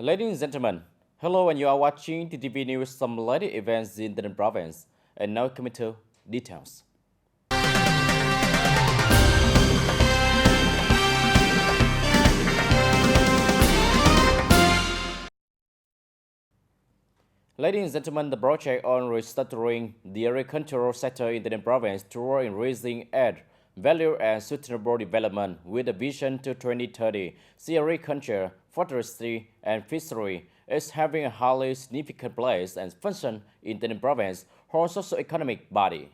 Ladies and gentlemen, hello and you are watching TTV News, some latest events in the province. And now coming to details. Ladies and gentlemen, the project on restructuring the agricultural sector in the province toward increasing add value and sustainable development with a vision to 2030, see agriculture, forestry, and fishery is having a highly significant place and function in the province or socio-economic body.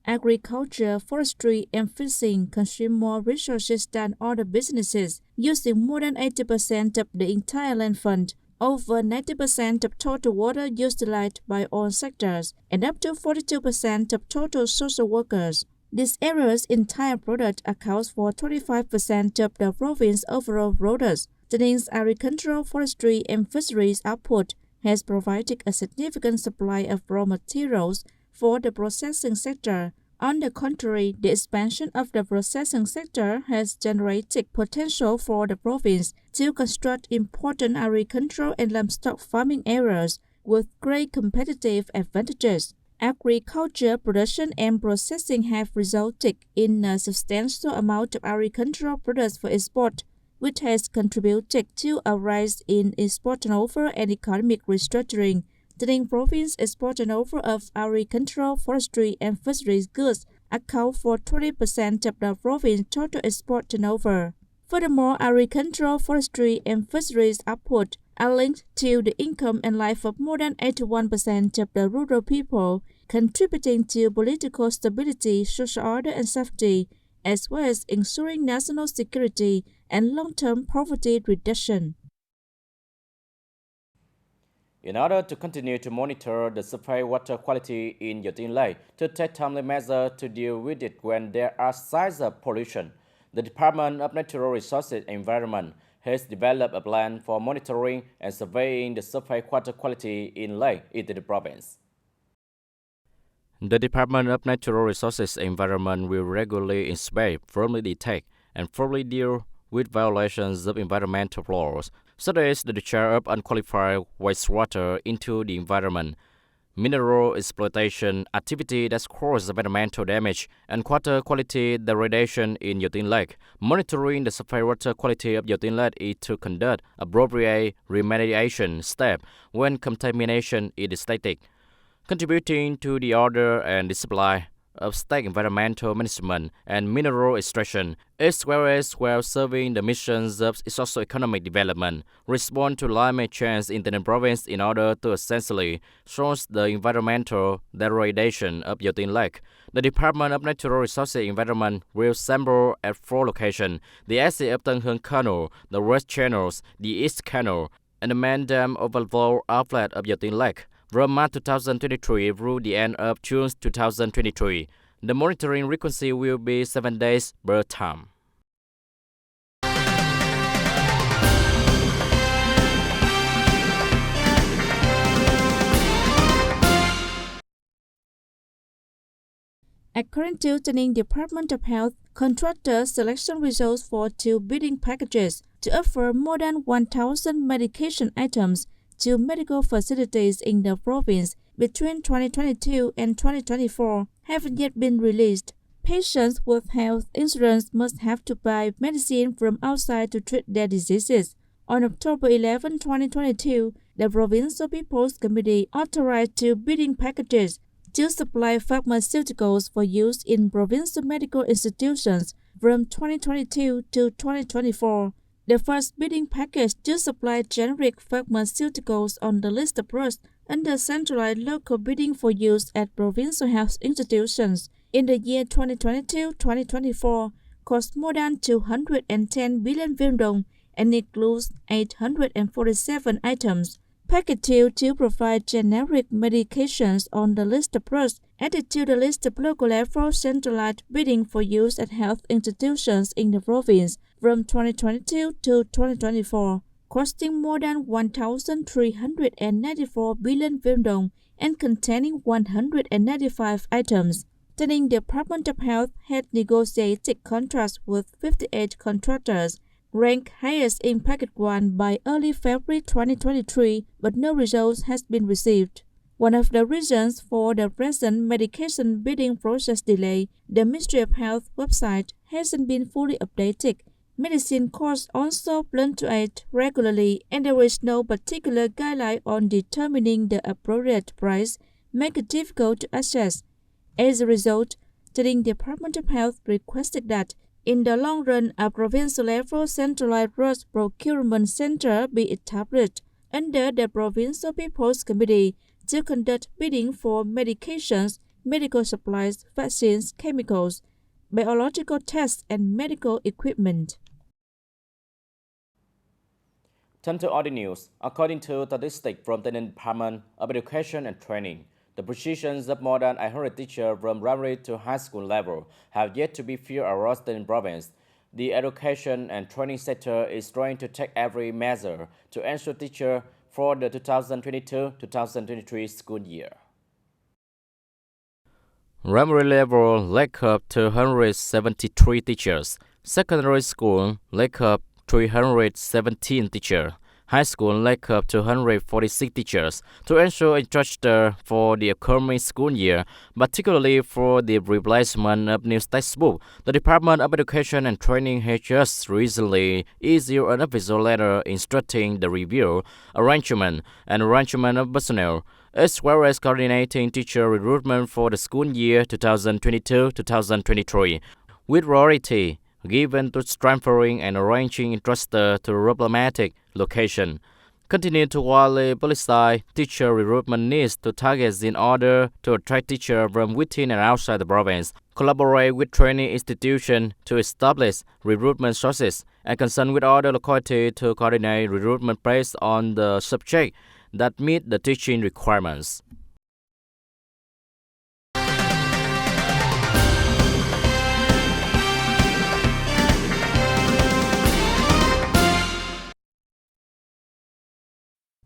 Agriculture, forestry, and fishing consume more resources than other businesses, using more than 80% of the entire land fund, over 90% of total water utilized by all sectors, and up to 42% of total social workers. These areas' entire product accounts for 25% of the province's overall product. TayNinh's agricultural, forestry, and fisheries output has provided a significant supply of raw materials for the processing sector. On the contrary, the expansion of the processing sector has generated potential for the province to construct important agricultural and livestock farming areas with great competitive advantages. Agriculture production and processing have resulted in a substantial amount of agricultural products for export, which has contributed to a rise in export turnover and economic restructuring. TayNinh province export turnover of agricultural, forestry, and fisheries goods account for 20% of the province's total export turnover. Furthermore, agricultural, forestry, and fisheries output are linked to the income and life of more than 81% of the rural people, contributing to political stability, social order, and safety, as well as ensuring national security and long-term poverty reduction. In order to continue to monitor the surface water quality in Yotin Lake to take timely measures to deal with it when there are signs of pollution, the Department of Natural Resources and Environment has developed a plan for monitoring and surveying the surface water quality in lake in the province. The Department of Natural Resources and Environment will regularly inspect, firmly detect, and fully deal with violations of environmental laws, such as the discharge of unqualified wastewater into the environment, mineral exploitation activity that cause environmental damage, and water quality degradation in Yotin Lake. Monitoring the surface water quality of Yotin Lake is to conduct appropriate remediation steps when contamination is detected, contributing to the order and discipline of state environmental management and mineral extraction, as well as while serving the missions of socio-economic development, respond to climate change in the province in order to essentially source the environmental degradation of Yotin Lake. The Department of Natural Resources and Environment will sample at 4 locations: the exit of Tân Hưng Canal, the West Channels, the East Canal, and the main dam overflow outlet of Yotin Lake from March 2023 through the end of June 2023. The monitoring frequency will be 7 days per time. According to TayNinh Department of Health, contractor selection results for 2 bidding packages to offer more than 1,000 medication items to medical facilities in the province between 2022 and 2024 haven't yet been released. Patients with health insurance must have to buy medicine from outside to treat their diseases. On October 11, 2022, the Provincial People's Committee authorized 2 bidding packages to supply pharmaceuticals for use in provincial medical institutions from 2022 to 2024. The first bidding package to supply generic pharmaceuticals on the list approach under centralized local bidding for use at provincial health institutions in the year 2022-2024 cost more than 210 billion Vietnam and includes 847 items. Package 2 to provide generic medications on the list approach added to the list of local level centralized bidding for use at health institutions in the province from 2022 to 2024, costing more than 1,394 billion Vietnam and containing 195 items. TayNinh Department of Health had negotiated contracts with 58 contractors ranked highest in Packet 1 by early February 2023, but no results has been received. One of the reasons for the present medication bidding process delay, the Ministry of Health website hasn't been fully updated. Medicine costs also fluctuate regularly, and there is no particular guideline on determining the appropriate price, making it difficult to assess. As a result, the Department of Health requested that, in the long run, a provincial-level centralized drug procurement center be established under the Provincial People's Committee to conduct bidding for medications, medical supplies, vaccines, chemicals, biological tests, and medical equipment. Turn to other news. According to statistics from the Department of Education and Training, the positions of more than 100 teachers from primary to high school level have yet to be filled across the province. The education and training sector is trying to take every measure to ensure teachers for the 2022-2023 school year. Primary level lack up 273 teachers. Secondary school lack up 317 teachers. High school lack up 246 teachers to ensure infrastructure for the upcoming school year, particularly for the replacement of new textbooks. The Department of Education and Training has just recently issued an official letter instructing the review, arrangement of personnel, as well as coordinating teacher recruitment for the school year 2022-2023, with priority given to transferring and arranging infrastructure to problematic location. Continue to widely publicize teacher recruitment needs to targets in order to attract teachers from within and outside the province. Collaborate with training institutions to establish recruitment sources and consult with other localities to coordinate recruitment based on the subject that meet the teaching requirements.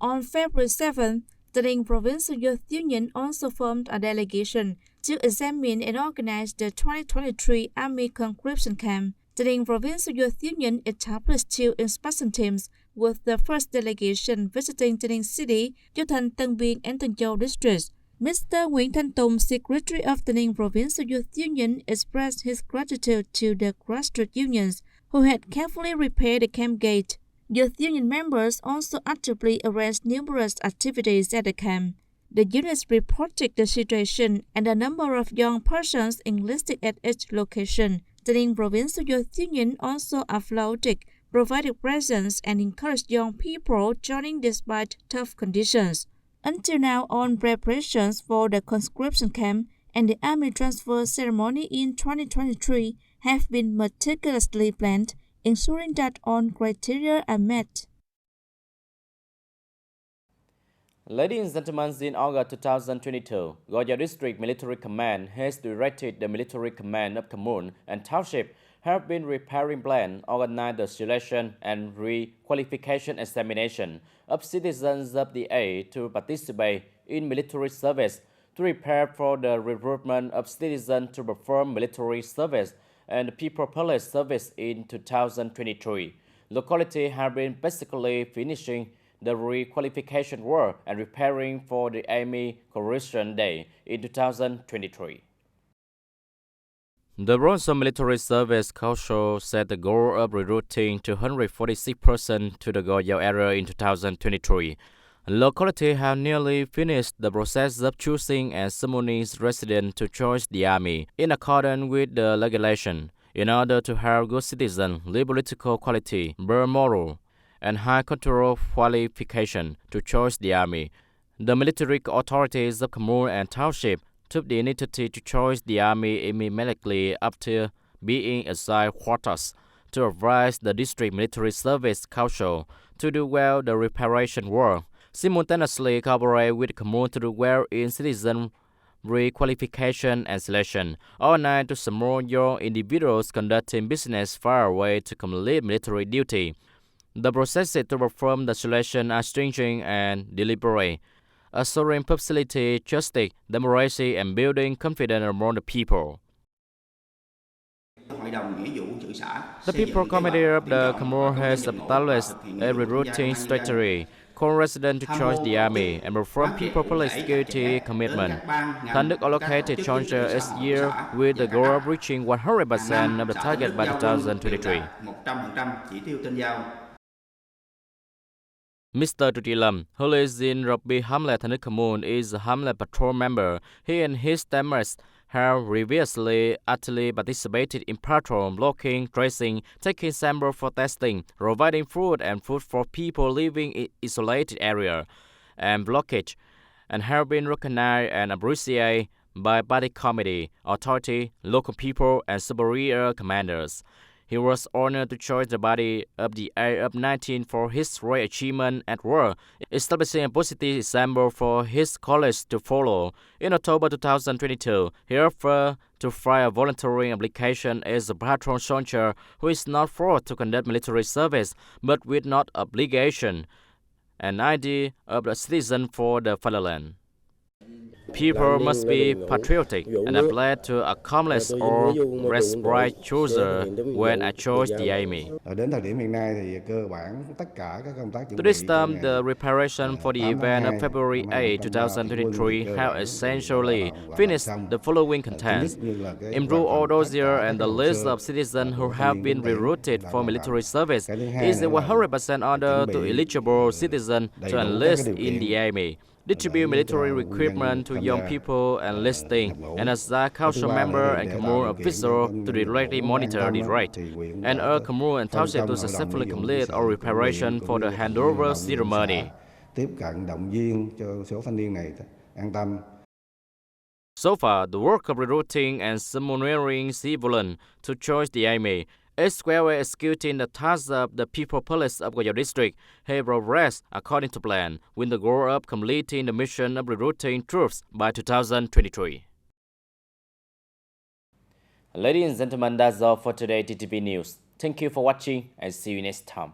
On February 7, the Ninh Provincial Youth Union also formed a delegation to examine and organize the 2023 Army conscription camp. The Ninh Provincial Youth Union established 2 inspection teams, with the first delegation visiting the Ninh City, Châu Thành, Tân Biên, and Tân Châu districts. Mr. Nguyễn Thanh Tùng, Secretary of the Ninh Provincial Youth Union, expressed his gratitude to the grassroots unions who had carefully repaired the camp gate. Youth union members also actively arranged numerous activities at the camp. The units reported the situation and the number of young persons enlisted at each location. The Ninh Provincial Youth Union also applauded, provided presents, and encouraged young people joining despite tough conditions. Until now, all preparations for the conscription camp and the army transfer ceremony in 2023 have been meticulously planned, ensuring that all criteria are met. Ladies and gentlemen, in August 2022, Goya District Military Command has directed the Military Command of Commune and Township have been preparing plan, organize the selection and re-qualification examination of citizens of the A to participate in military service, to prepare for the recruitment of citizens to perform military service and people police service in 2023. Locality have been basically finishing the re-qualification work and preparing for the Army Correction Day in 2023. The Bronze Military Service Council set the goal of recruiting 246 persons to the Goyao area in 2023. Locality have nearly finished the process of choosing and summoning residents to join the army in accordance with the regulation, in order to have good citizens, live political quality, bear moral, and high cultural qualification to join the army. The military authorities of Commune and Township took the initiative to join the army immediately after being assigned quarters to advise the District Military Service Council to do well the preparation work, simultaneously cooperate with the Commune to do well in citizen re-qualification and selection, organize to support young individuals conducting business far away to complete military duty. The processes to perform the selection are stringent and deliberate, assuring publicity, justice, democracy, and building confidence among the people. The People Committee of the Khmer has established a rerouting strategy, call residents to join the army and perform people police security commitment. Thanh Đức allocated soldiers each year with the goal of reaching 100% of the target by 2023. Mr. Tuti Lam, who lives in Robi Hamlet, Thanh Đức Commune, is a Hamlet Patrol member. He and his teammates have previously actively participated in patrol, blocking, tracing, taking samples for testing, providing food and food for people living in isolated areas, and blockage, and have been recognized and appreciated by party committee, authority, local people, and superior commanders. He was honored to join the body of the age of 19 for his great achievement at work, establishing a positive example for his colleagues to follow. In October 2022, he offered to file a voluntary application as a patrol soldier who is not forced to conduct military service, but with not obligation, an idea of a citizen for the fatherland. People must be patriotic and apply to accomplish or respect chooser when I chose the army. To this time, the preparation for the event of February 8, 2023 have essentially finished the following contents. Improve all those years and the list of citizens who have been rerouted for military service is a 100% order to eligible citizens to enlist in the army. Distribute military equipment to young people enlisting, and assign council member and commune official to directly monitor the rate, and urge commune and township to successfully complete all preparation for the handover ceremony. So far, the work of rerouting and summoning civilians to join the army, as well as executing the tasks of the People Police of Goyao District, have progressed according to plan, with the goal of completing the mission of rerouting troops by 2023. Ladies and gentlemen, that's all for today TTV News. Thank you for watching and see you next time.